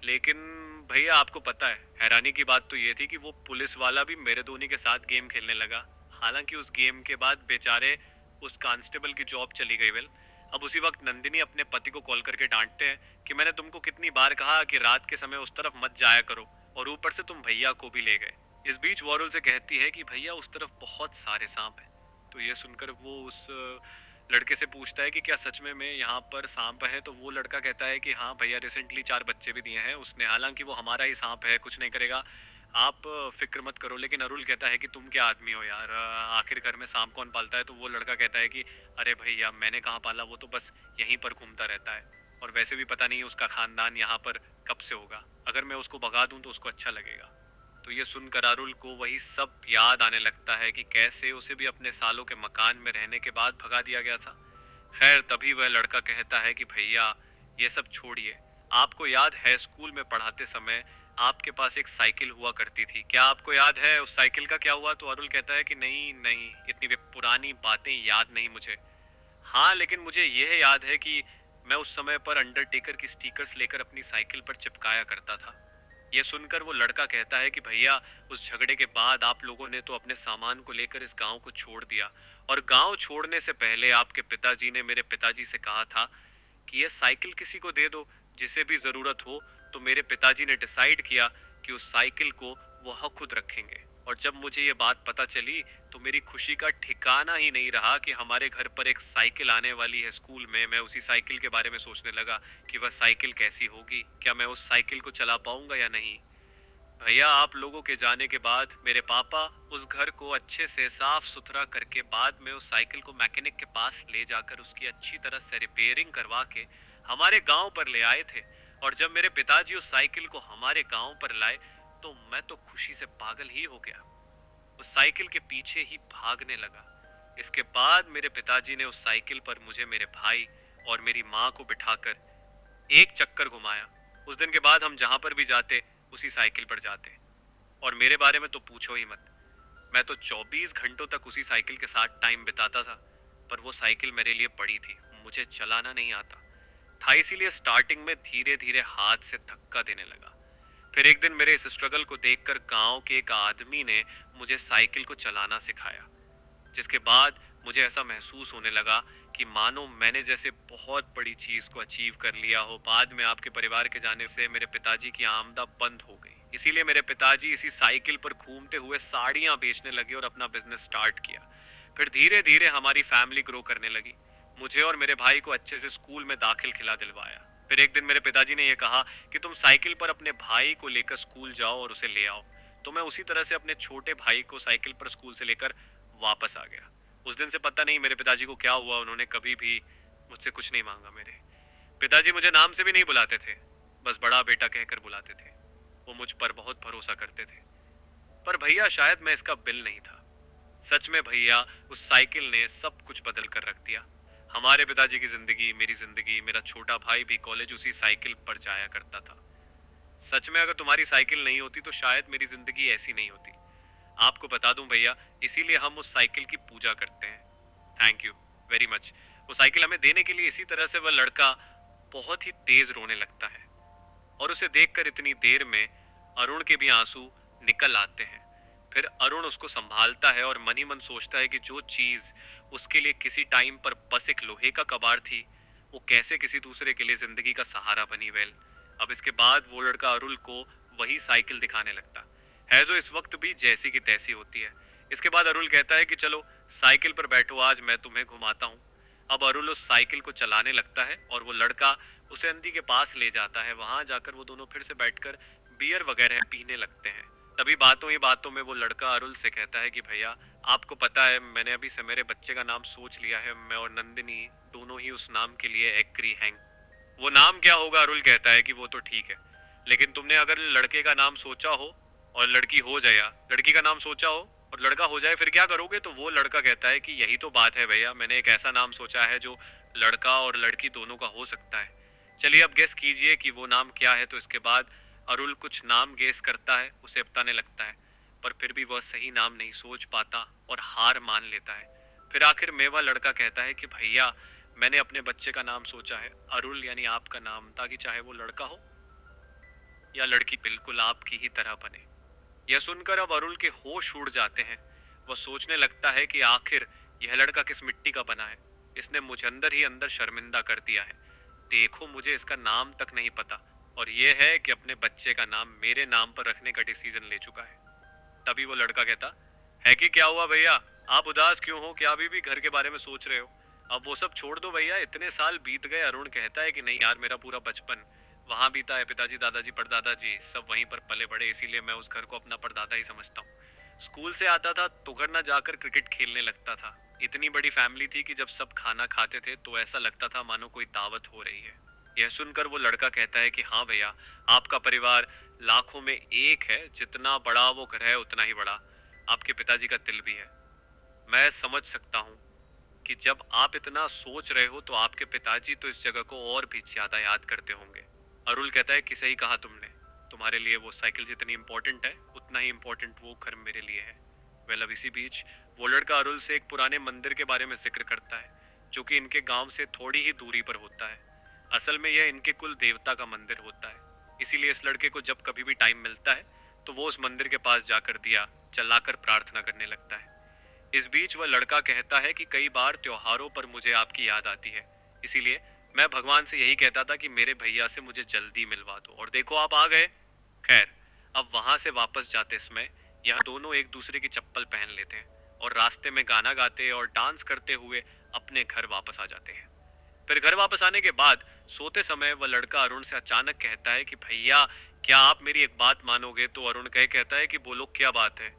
लेकिन भैया आपको पता है, हैरानी की बात तो ये थी कि वो पुलिस वाला भी मेरे धोनी के साथ गेम खेलने लगा। हालांकि उस गेम के बाद बेचारे उस कांस्टेबल की जॉब चली गई। वेल, अब उसी वक्त नंदिनी अपने पति को कॉल करके डांटते हैं कि मैंने तुमको कितनी बार कहा कि रात के समय उस तरफ मत जाया करो, और ऊपर से तुम भैया को भी ले गए। इस बीच वो अरुल से कहती है कि भैया उस तरफ बहुत सारे सांप हैं। तो ये सुनकर वो उस लड़के से पूछता है कि क्या सच में यहाँ पर सांप है? तो वो लड़का कहता है कि हाँ भैया, रिसेंटली 4 बच्चे भी दिए हैं उसने, हालांकि वो हमारा ही सांप है, कुछ नहीं करेगा, आप फिक्र मत करो। लेकिन अरुल कहता है कि तुम क्या आदमी हो यार, आखिर घर में सांप कौन पालता है? तो वो लड़का कहता है कि अरे भैया मैंने कहाँ पाला, वो तो बस यहीं पर घूमता रहता है, और वैसे भी पता नहीं उसका खानदान यहाँ पर कब से होगा, अगर मैं उसको भगा दूं तो उसको अच्छा लगेगा। तो ये सुनकर अरुल को वही सब याद आने लगता है कि कैसे उसे भी अपने सालों के मकान में रहने के बाद भगा दिया गया था। खैर, तभी वह लड़का कहता है कि भैया ये सब छोड़िए, आपको याद है स्कूल में पढ़ाते समय आपके पास एक साइकिल हुआ करती थी, क्या आपको याद है उस साइकिल का क्या हुआ? तो अरुल कहता है कि नहीं नहीं, इतनी वे पुरानी बातें याद नहीं मुझे। हाँ, लेकिन मुझे यह याद है कि मैं उस समय पर अंडरटेकर की स्टिकर्स लेकर अपनी साइकिल पर चिपकाया करता था। यह सुनकर वो लड़का कहता है कि भैया उस झगड़े के बाद आप लोगों ने तो अपने सामान को लेकर इस गांव को छोड़ दिया, और गांव छोड़ने से पहले आपके पिताजी ने मेरे पिताजी से कहा था कि यह साइकिल किसी को दे दो जिसे भी जरूरत हो। तो मेरे पिताजी ने डिसाइड किया कि उस साइकिल को वह खुद रखेंगे, और जब मुझे ये बात पता चली तो मेरी खुशी का ठिकाना ही नहीं रहा कि हमारे घर पर एक साइकिल आने वाली है स्कूल में। मैं उसी साइकिल के बारे में सोचने लगा कि वह साइकिल कैसी होगी, क्या मैं उस साइकिल को चला पाऊंगा या नहीं। भैया आप लोगों के जाने के बाद मेरे पापा उस घर को अच्छे से साफ सुथरा करके बाद में उस साइकिल को मैकेनिक के पास ले जाकर उसकी अच्छी तरह से रिपेयरिंग करवा के हमारे गांव पर ले आए थे। और जब मेरे पिताजी उस साइकिल को हमारे गांव पर लाए तो मैं तो खुशी से पागल ही हो गया, उस साइकिल के पीछे ही भागने लगा। इसके बाद मेरे पिताजी ने उस साइकिल पर मुझे, मेरे भाई और मेरी माँ को बिठाकर एक चक्कर घुमाया। उस दिन के बाद हम जहां पर भी जाते उसी साइकिल पर जाते, और मेरे बारे में तो पूछो ही मत, मैं तो 24 घंटों तक उसी साइकिल के साथ टाइम बिताता था। पर वो साइकिल मेरे लिए पड़ी थी, मुझे चलाना नहीं आता था, इसीलिए स्टार्टिंग में धीरे धीरे हाथ से धक्का देने लगा। फिर एक दिन मेरे इस स्ट्रगल को देखकर गांव के एक आदमी ने मुझे साइकिल को चलाना सिखाया, जिसके बाद मुझे ऐसा महसूस होने लगा कि मानो मैंने जैसे बहुत बड़ी चीज को अचीव कर लिया हो। बाद में आपके परिवार के जाने से मेरे पिताजी की आमदनी बंद हो गई, इसीलिए मेरे पिताजी इसी साइकिल पर घूमते हुए साड़ियां बेचने लगे और अपना बिजनेस स्टार्ट किया। फिर धीरे धीरे हमारी फैमिली ग्रो करने लगी। मुझे और मेरे भाई को अच्छे से स्कूल में दाखिल खिला दिलवाया। फिर एक दिन मेरे पिताजी ने यह कहा कि तुम साइकिल पर अपने भाई को लेकर स्कूल जाओ और उसे ले आओ। तो मैं उसी तरह से अपने छोटे भाई को साइकिल पर स्कूल से लेकर वापस आ गया। उस दिन से पता नहीं मेरे पिताजी को क्या हुआ, उन्होंने कभी भी मुझसे कुछ नहीं मांगा। मेरे पिताजी मुझे नाम से भी नहीं बुलाते थे, बस बड़ा बेटा कहकर बुलाते थे। वो मुझ पर बहुत भरोसा करते थे। पर भैया शायद मैं इसका बिल नहीं था। सच में भैया, उस साइकिल ने सब कुछ बदल कर रख दिया। हमारे पिताजी की जिंदगी, मेरी जिंदगी, मेरा छोटा भाई भी कॉलेज उसी साइकिल पर जाया करता था। सच में अगर तुम्हारी साइकिल नहीं होती तो शायद मेरी जिंदगी ऐसी नहीं होती। आपको बता दूं भैया, इसीलिए हम उस साइकिल की पूजा करते हैं। Thank you very much. वो साइकिल हमें देने के लिए इसी तरह से वह लड़का बहुत ही तेज रोने लगता है और उसे देखकर इतनी देर में अरुण के भी आंसू निकल आते हैं। फिर अरुण उसको संभालता है और मन ही मन सोचता है कि जो चीज उसके लिए किसी टाइम पर बस एक लोहे का कबाड़ थी, वो कैसे किसी दूसरे के लिए जिंदगी का सहारा बनी। वेल, अब इसके बाद वो लड़का अरुण को वही साइकिल दिखाने लगता है जो इस वक्त भी जैसी की तैसी होती है। इसके बाद अरुण कहता है कि चलो साइकिल पर बैठो, आज मैं तुम्हें घुमाता हूँ। अब अरुण उस साइकिल को चलाने लगता है और वो लड़का उसे नदी के पास ले जाता है। वहां जाकर वो दोनों फिर से बैठकर बियर वगैरह पीने लगते हैं। तभी बातों ही बातों में वो लड़का अरुण से कहता है कि भैया, आपको पता है मैंने अभी से मेरे बच्चे का नाम सोच लिया है। मैं और नंदिनी दोनों ही उस नाम के लिए एग्री हैं। वो नाम क्या होगा? अरुण कहता है कि वो तो ठीक है, लेकिन तुमने अगर लड़के का नाम सोचा हो और लड़की हो जाए, या लड़की का नाम सोचा हो और लड़का हो जाए, फिर क्या करोगे? तो वो लड़का कहता है कि यही तो बात है भैया, मैंने एक ऐसा नाम सोचा है जो लड़का और लड़की दोनों का हो सकता है। चलिए अब गेस कीजिए कि वो नाम क्या है। तो इसके बाद अरुण कुछ नाम गेस करता है, उसे बताने लगता है, पर फिर भी वह सही नाम नहीं सोच पाता और हार मान लेता है। फिर आखिर में वह लड़का कहता है कि भैया, मैंने अपने बच्चे का नाम सोचा है अरुण, यानी आपका नाम, ताकि चाहे वो लड़का हो या लड़की बिल्कुल आपकी ही तरह बने। यह सुनकर अब अरुण के होश उड़ जाते हैं। वह सोचने लगता है कि आखिर यह लड़का किस मिट्टी का बना है, इसने मुझे अंदर ही अंदर शर्मिंदा कर दिया है। देखो, मुझे इसका नाम तक नहीं पता और यह है कि अपने बच्चे का नाम मेरे नाम पर रखने का डिसीजन ले चुका है। तभी वो लड़का कहता है कि क्या हुआ भैया, आप उदास क्यों हो? क्या अभी भी घर के बारे में सोच रहे हो? अब वो सब छोड़ दो भैया, इतने साल बीत गए। अरुण कहता है कि नहीं यार, मेरा पूरा बचपन वहां बीता है। पिताजी, दादाजी, परदादा जी सब वहीं पर पले बड़े, इसीलिए मैं उस घर को अपना परदादा ही समझता हूँ। स्कूल से आता था तो घर ना जाकर क्रिकेट खेलने लगता था। इतनी बड़ी फैमिली थी कि जब सब खाना खाते थे तो ऐसा लगता था मानो कोई दावत हो रही है। यह सुनकर वो लड़का कहता है कि हाँ भैया, आपका परिवार लाखों में एक है, जितना बड़ा वो घर है उतना ही बड़ा आपके पिताजी का दिल भी है। मैं समझ सकता हूँ कि जब आप इतना सोच रहे हो तो आपके पिताजी तो इस जगह को और भी ज्यादा याद करते होंगे। अरुण कहता है कि सही कहा तुमने, तुम्हारे लिए वो साइकिल जितनी इंपॉर्टेंट है उतना ही इंपॉर्टेंट वो घर मेरे लिए है। वेल, अब इसी बीच वो लड़का अरुण से एक पुराने मंदिर के बारे में जिक्र करता है जो कि इनके गांव से थोड़ी ही दूरी पर होता है। असल में यह इनके कुल देवता का मंदिर होता है, इसीलिए इस लड़के को जब कभी भी टाइम मिलता है तो वो उस मंदिर के पास जाकर दिया जलाकर प्रार्थना करने लगता है। इस बीच वह लड़का कहता है कि कई बार त्योहारों पर मुझे आपकी याद आती है, इसीलिए मैं भगवान से यही कहता था कि मेरे भैया से मुझे जल्दी मिलवा दो, और देखो आप आ गए। खैर, अब वहां से वापस जाते समय यह दोनों एक दूसरे की चप्पल पहन लेते हैं और रास्ते में गाना गाते और डांस करते हुए अपने घर वापस आ जाते हैं। फिर घर वापस आने के बाद सोते समय वह लड़का अरुण से अचानक कहता है कि भैया, क्या आप मेरी एक बात मानोगे? तो अरुण कहता है कि बोलो, क्या बात है?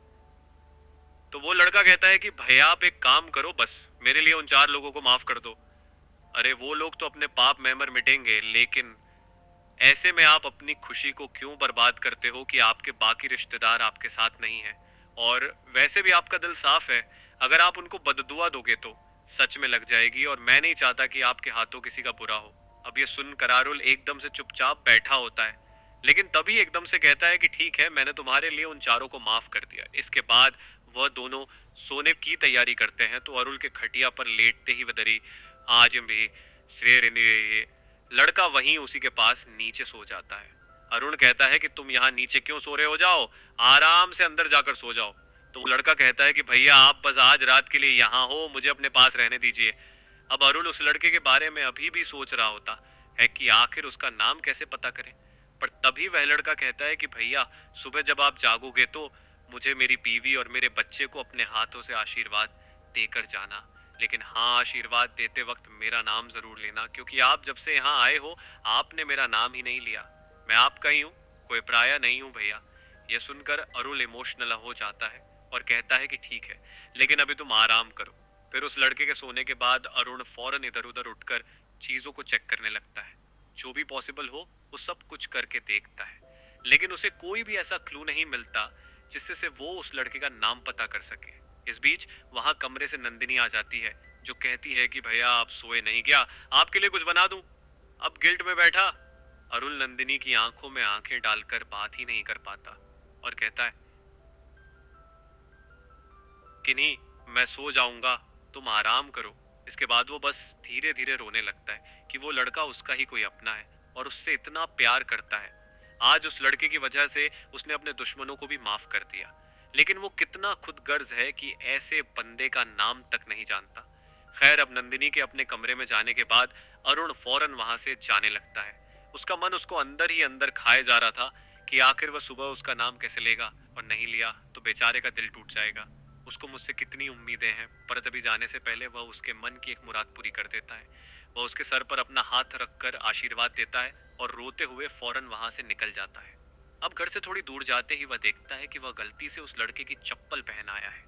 तो वो लड़का कहता है कि भैया, आप एक काम करो, बस मेरे लिए उन 4 लोगों को माफ कर दो। अरे वो लोग तो अपने पाप में मर मिटेंगे, लेकिन ऐसे में आप अपनी खुशी को क्यों बर्बाद करते हो कि आपके बाकी रिश्तेदार आपके साथ नहीं हैं? और वैसे भी आपका दिल साफ है, अगर आप उनको बददुआ दोगे तो सच में लग जाएगी, और मैं नहीं चाहता कि आपके हाथों किसी का बुरा हो। अब ये सुनकर अरुण एकदम से चुपचाप बैठा होता है, लेकिन तभी एकदम से कहता है कि ठीक है, मैंने तुम्हारे लिए उन 4 को माफ कर दिया। इसके बाद वह दोनों सोने की तैयारी करते हैं तो अरुण के खटिया पर लेटते ही वदरी आज भी सवेरे ने लड़का वहीं उसी के पास नीचे सो जाता है। अरुण कहता है कि तुम यहाँ नीचे क्यों सो रहे हो? जाओ आराम से अंदर जाकर सो जाओ। तो वो लड़का कहता है कि भैया आप बस आज रात के लिए यहाँ हो, मुझे अपने पास रहने दीजिए। अब अरुल उस लड़के के बारे में अभी भी सोच रहा होता है कि आखिर उसका नाम कैसे पता करें। पर तभी वह लड़का कहता है कि भैया सुबह जब आप जागोगे तो मुझे मेरी बीवी और मेरे बच्चे को अपने हाथों से आशीर्वाद देकर जाना। लेकिन हाँ, आशीर्वाद देते वक्त मेरा नाम जरूर लेना, क्योंकि आप जब से यहाँ आए हो आपने मेरा नाम ही नहीं लिया। मैं आपका ही हूँ, कोई पराया नहीं हूँ भैया। यह सुनकर अरुल इमोशनल हो जाता है और कहता है कि ठीक है, लेकिन अभी तुम आराम करो। फिर उस लड़के के सोने के बाद अरुण फौरन इधर उधर उठकर चीजों को चेक करने लगता है। जो भी पॉसिबल हो वो सब कुछ करके देखता है, लेकिन उसे कोई भी ऐसा क्लू नहीं मिलता जिससे से वो उस लड़के का नाम पता कर सके। इस बीच वहां कमरे से नंदिनी आ जाती है, जो कहती है कि भैया आप सोए नहीं, क्या आपके लिए कुछ बना दूं? अब गिल्ट में बैठा अरुल नंदिनी की आंखों में आंखें डालकर बात ही नहीं कर पाता और कहता है कि नहीं, मैं सो जाऊंगा, तुम आराम करो। इसके बाद वो बस धीरे धीरे रोने लगता है कि वो लड़का उसका ही कोई अपना है और उससे इतना प्यार करता है। आज उस लड़के की वजह से उसने अपने दुश्मनों को भी माफ कर दिया, लेकिन वो कितना खुदगर्ज है कि ऐसे बंदे का नाम तक नहीं जानता। खैर, अब नंदिनी के अपने कमरे में जाने के बाद अरुण फौरन वहां से जाने लगता है। उसका मन उसको अंदर ही अंदर खाए जा रहा था कि आखिर वह सुबह उसका नाम कैसे लेगा, और नहीं लिया तो बेचारे का दिल टूट जाएगा। उसको मुझसे कितनी उम्मीदें हैं, पर तभी जाने से पहले वह उसके मन की एक मुराद पूरी कर देता है। वह उसके सर पर अपना हाथ रखकर आशीर्वाद देता है और रोते हुए फौरन वहां से निकल जाता है। अब घर से थोड़ी दूर जाते ही वह देखता है कि वह गलती से उस लड़के की चप्पल पहन आया है,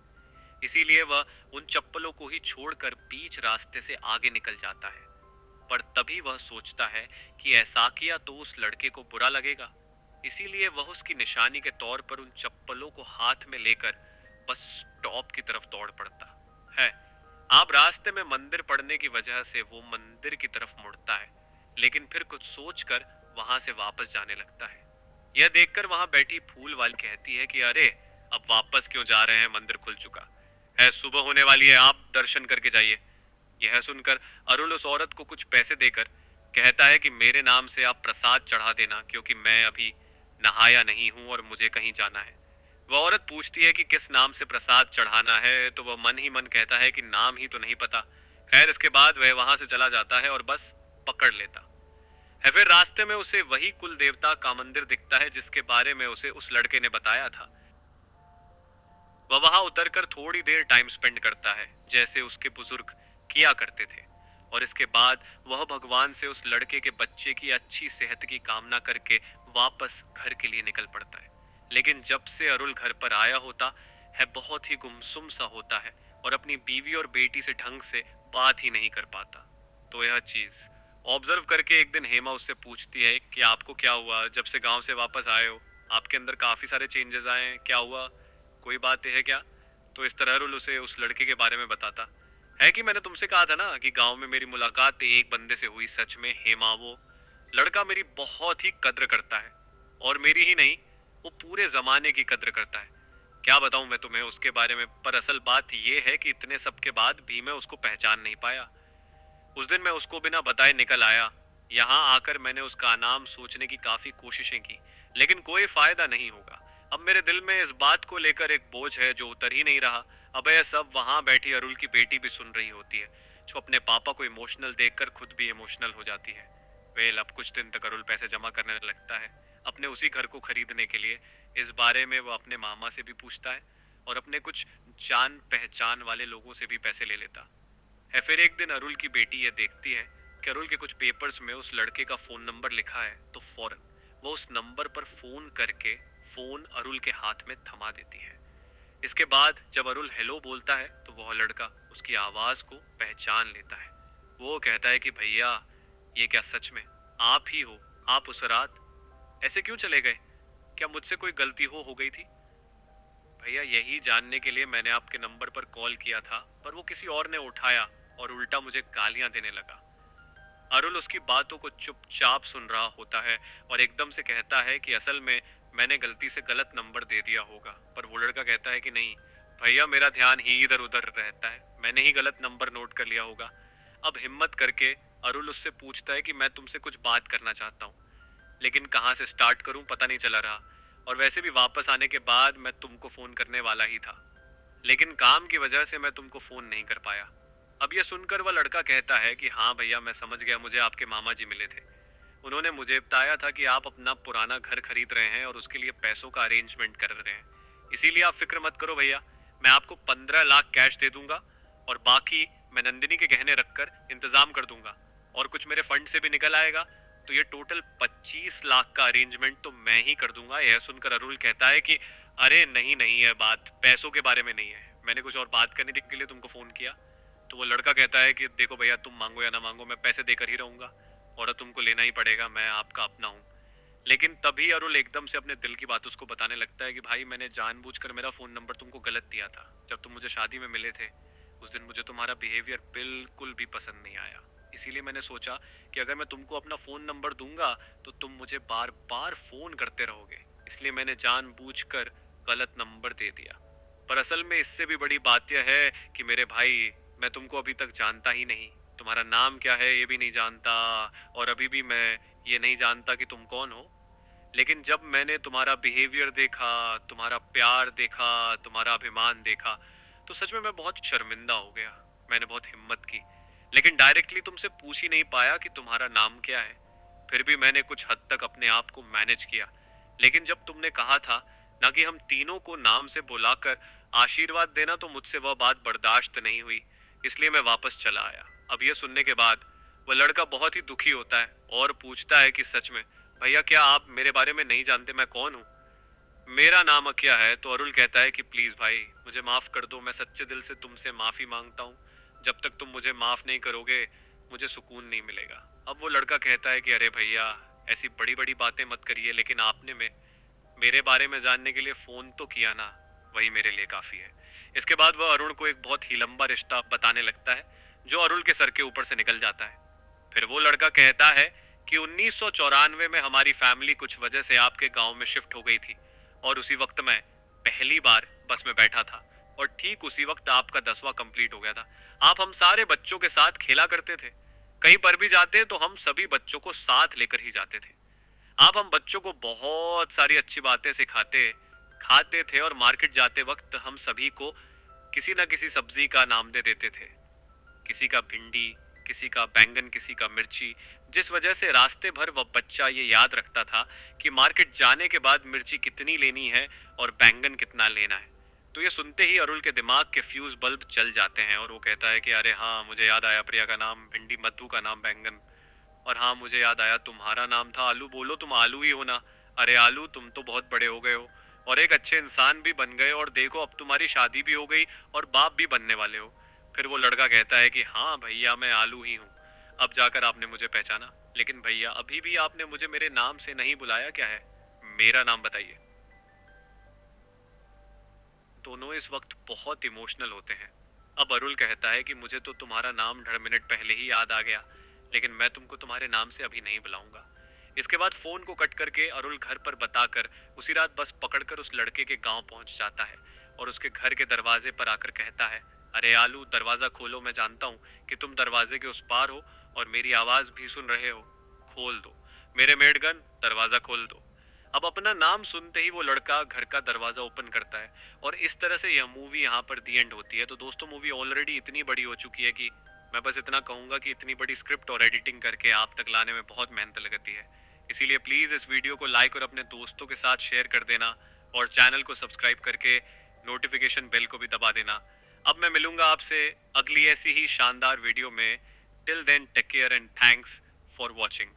इसीलिए वह उन चप्पलों को ही छोड़कर बीच रास्ते से आगे निकल जाता है। पर तभी वह सोचता है कि ऐसा किया तो उस लड़के को बुरा लगेगा, इसीलिए वह उसकी निशानी के तौर पर उन चप्पलों को हाथ में लेकर बस स्टॉप की तरफ दौड़ पड़ता है। आप रास्ते में मंदिर पड़ने की वजह से वो मंदिर की तरफ मुड़ता है, लेकिन फिर कुछ सोचकर वहां से वापस जाने लगता है। यह देखकर वहां बैठी फूल वाली कहती है कि अरे अब वापस क्यों जा रहे हैं, मंदिर खुल चुका है, सुबह होने वाली है, आप दर्शन करके जाइए। यह सुनकर अरुल उस औरत को कुछ पैसे देकर कहता है कि मेरे नाम से आप प्रसाद चढ़ा देना, क्योंकि मैं अभी नहाया नहीं हूं और मुझे कहीं जाना है। वह औरत पूछती है कि किस नाम से प्रसाद चढ़ाना है, तो वह मन ही मन कहता है कि नाम ही तो नहीं पता। खैर, इसके बाद वह वहां से चला जाता है और बस पकड़ लेता है। फिर रास्ते में उसे वही कुल देवता का मंदिर दिखता है जिसके बारे में उसे उस लड़के ने बताया था। वह वहां उतरकर थोड़ी देर टाइम स्पेंड करता है जैसे उसके बुजुर्ग किया करते थे, और इसके बाद वह भगवान से उस लड़के के बच्चे की अच्छी सेहत की कामना करके वापस घर के लिए निकल पड़ता है। लेकिन जब से अरुल घर पर आया होता है बहुत ही गुमसुम सा होता है और अपनी बीवी और बेटी से ढंग से बात ही नहीं कर पाता। तो यह चीज ऑब्जर्व करके एक दिन हेमा उससे पूछती है कि आपको क्या हुआ, जब से गांव से वापस आए हो आपके अंदर काफी सारे चेंजेस आए हैं, क्या हुआ, कोई बात है क्या? तो इस तरह अरुल उसे उस लड़के के बारे में बताता है कि मैंने तुमसे कहा था ना कि गांव में मेरी मुलाकात एक बंदे से हुई। सच में हेमा, वो लड़का मेरी बहुत ही कद्र करता है, और मेरी ही नहीं वो पूरे जमाने की कद्र करता है। क्या बताऊं मैं तुम्हें उसके बारे में, पर असल बात ये है कि इतने सब के बाद भी मैं उसको पहचान नहीं पाया। उस दिन मैं उसको बिना बताए निकल आया। यहाँ आकर मैंने उसका नाम सोचने की काफी कोशिशें की, लेकिन कोई फायदा नहीं होगा। अब मेरे दिल में इस बात को लेकर एक बोझ है जो उतर ही नहीं रहा। अब यह सब वहां बैठी अरुल की बेटी भी सुन रही होती है, जो अपने पापा को इमोशनल देखकर खुद भी इमोशनल हो जाती है। वेल, अब कुछ दिन तक अरुल पैसे जमा करने लगता है अपने उसी घर को खरीदने के लिए। इस बारे में वो अपने मामा से भी पूछता है और अपने कुछ जान पहचान वाले लोगों से भी पैसे ले लेता है। फिर एक दिन अरुल की बेटी यह देखती है कि अरुल के कुछ पेपर्स में उस लड़के का फोन नंबर लिखा है, तो फौरन वो उस नंबर पर फोन करके फोन अरुल के हाथ में थमा देती है। इसके बाद जब अरुल हेलो बोलता है तो वह लड़का उसकी आवाज को पहचान लेता है। वो कहता है कि भैया ये क्या सच में आप ही हो? आप उस रात ऐसे क्यों चले गए? क्या मुझसे कोई गलती हो गई थी? भैया यही जानने के लिए मैंने आपके नंबर पर कॉल किया था, पर वो किसी और ने उठाया और उल्टा मुझे गालियां देने लगा। अरुल उसकी बातों को चुपचाप सुन रहा होता है और एकदम से कहता है कि असल में मैंने गलती से गलत नंबर दे दिया होगा। पर वो लड़का कहता है कि नहीं भैया, मेरा ध्यान ही इधर उधर रहता है, मैंने ही गलत नंबर नोट कर लिया होगा। अब हिम्मत करके अरुल उससे पूछता है कि मैं तुमसे कुछ बात करना चाहता हूँ, लेकिन कहाँ से स्टार्ट करूँ पता नहीं चला रहा, और वैसे भी वापस आने के बाद मैं तुमको फोन करने वाला ही था। लेकिन काम की वजह से मैं तुमको फोन नहीं कर पाया। अब यह सुनकर वह लड़का कहता है कि हाँ भैया, मैं समझ गया, मुझे आपके मामा जी मिले थे। उन्होंने मुझे बताया था कि आप अपना पुराना घर खरीद रहे हैं और उसके लिए पैसों का अरेंजमेंट कर रहे हैं। इसीलिए आप फिक्र मत करो भैया, मैं आपको 15 लाख कैश दे दूंगा और बाकी मैं नंदिनी के गहने रखकर इंतजाम कर दूंगा और कुछ मेरे फंड से भी निकल आएगा। तो ये टोटल 25 लाख का अरेंजमेंट तो मैं ही कर दूंगा। यह सुनकर अरुल कहता है कि अरे नहीं नहीं, है बात पैसों के बारे में नहीं है, मैंने कुछ और बात करने के लिए तुमको फोन किया। तो वो लड़का कहता है कि देखो भैया, तुम मांगो या ना मांगो, मैं पैसे देकर ही रहूंगा और तुमको लेना ही पड़ेगा, मैं आपका अपना हूँ। लेकिन तभी अरुल एकदम से अपने दिल की बात उसको बताने लगता है कि भाई, मैंने जानबूझकर मेरा फोन नंबर तुमको गलत दिया था। जब तुम मुझे शादी में मिले थे उस दिन मुझे तुम्हारा बिहेवियर बिल्कुल भी पसंद नहीं आया। इसीलिए मैंने सोचा कि अगर मैं तुमको अपना फोन नंबर दूंगा तो तुम मुझे बार बार फोन करते रहोगे, इसलिए मैंने जानबूझकर गलत नंबर दे दिया। पर असल में इससे भी बड़ी बात यह है कि मेरे भाई, मैं तुमको अभी तक जानता ही नहीं, तुम्हारा नाम क्या है ये भी नहीं जानता, और अभी भी मैं ये नहीं जानता कि तुम कौन हो। लेकिन जब मैंने तुम्हारा बिहेवियर देखा, तुम्हारा प्यार देखा, तुम्हारा अभिमान देखा, तो सच में मैं बहुत शर्मिंदा हो गया। मैंने बहुत हिम्मत की, लेकिन डायरेक्टली तुमसे पूछ ही नहीं पाया कि तुम्हारा नाम क्या है। फिर भी मैंने कुछ हद तक अपने आप को मैनेज किया। लेकिन जब तुमने कहा था ना कि हम तीनों को नाम से बुलाकर आशीर्वाद देना, तो मुझसे वह बात बर्दाश्त नहीं हुई, इसलिए मैं वापस चला आया। अब यह सुनने के बाद वह लड़का बहुत ही दुखी होता है और पूछता है कि सच में भैया, क्या आप मेरे बारे में नहीं जानते मैं कौन हूँ? मेरा नाम अकिया है। तो अरुल कहता है कि प्लीज भाई, मुझे माफ कर दो, मैं सच्चे दिल से तुमसे माफी मांगता हूँ। जब तक तुम मुझे माफ नहीं करोगे मुझे सुकून नहीं मिलेगा। अब वो लड़का कहता है कि अरे भैया, ऐसी बड़ी बड़ी बातें मत करिए, लेकिन आपने मेरे बारे में जानने के लिए फोन तो किया ना, वही मेरे लिए काफी है। इसके बाद वह अरुण को एक बहुत ही लंबा रिश्ता बताने लगता है जो अरुल के सर के ऊपर से निकल जाता है। फिर वो लड़का कहता है कि 1994 में हमारी फैमिली कुछ वजह से आपके गांव में शिफ्ट हो गई थी और उसी वक्त मैं पहली बार बस में बैठा था और ठीक उसी वक्त आपका 10वां कंप्लीट हो गया था। आप हम सारे बच्चों के साथ खेला करते थे, कहीं पर भी जाते तो हम सभी बच्चों को साथ लेकर ही जाते थे। आप हम बच्चों को बहुत सारी अच्छी बातें सिखाते खाते थे और मार्केट जाते वक्त हम सभी को किसी न किसी सब्जी का नाम दे देते थे, किसी का भिंडी, किसी का बैंगन, किसी का मिर्ची, जिस वजह से रास्ते भर वह बच्चा ये याद रखता था कि मार्केट जाने के बाद मिर्ची कितनी लेनी है और बैंगन कितना लेना है। तो ये सुनते ही अरुल के दिमाग के फ्यूज बल्ब चल जाते हैं और वो कहता है कि अरे हाँ, मुझे याद आया, प्रिया का नाम भिंडी, मधु का नाम बैंगन, और हाँ मुझे याद आया तुम्हारा नाम था आलू। बोलो तुम आलू ही हो ना? अरे आलू, तुम तो बहुत बड़े हो गए हो और एक अच्छे इंसान भी बन गए, और देखो अब तुम्हारी शादी भी हो गई और बाप भी बनने वाले हो। फिर वो लड़का कहता है कि हाँ भैया, मैं आलू ही हूँ। अब जाकर आपने मुझे पहचाना, लेकिन भैया अभी भी आपने मुझे मेरे नाम से नहीं बुलाया, क्या है मेरा नाम बताइए। दोनों इस वक्त बहुत इमोशनल होते हैं। अब अरुल कहता है कि मुझे तो तुम्हारा नाम 1.5 मिनट पहले ही याद आ गया, लेकिन मैं तुमको तुम्हारे नाम से अभी नहीं बुलाऊंगा। इसके बाद फोन को कट करके अरुल घर पर बताकर उसी रात बस पकड़कर उस लड़के के गांव पहुंच जाता है और उसके घर के दरवाजे पर आकर कहता है, अरे आलू, दरवाजा खोलो, मैं जानता हूँ कि तुम दरवाजे के उस पार हो और मेरी आवाज भी सुन रहे हो, खोल दो मेरे मेडगन, दरवाजा खोल दो। अब अपना नाम सुनते ही वो लड़का घर का दरवाजा ओपन करता है और इस तरह से यह मूवी यहाँ पर दी एंड होती है। तो दोस्तों, मूवी ऑलरेडी इतनी बड़ी हो चुकी है कि मैं बस इतना कहूंगा कि इतनी बड़ी स्क्रिप्ट और एडिटिंग करके आप तक लाने में बहुत मेहनत लगती है। इसीलिए प्लीज इस वीडियो को लाइक और अपने दोस्तों के साथ शेयर कर देना और चैनल को सब्सक्राइब करके नोटिफिकेशन बेल को भी दबा देना। अब मैं मिलूंगा आपसे अगली ऐसी ही शानदार वीडियो में। Till then, take care and thanks for watching.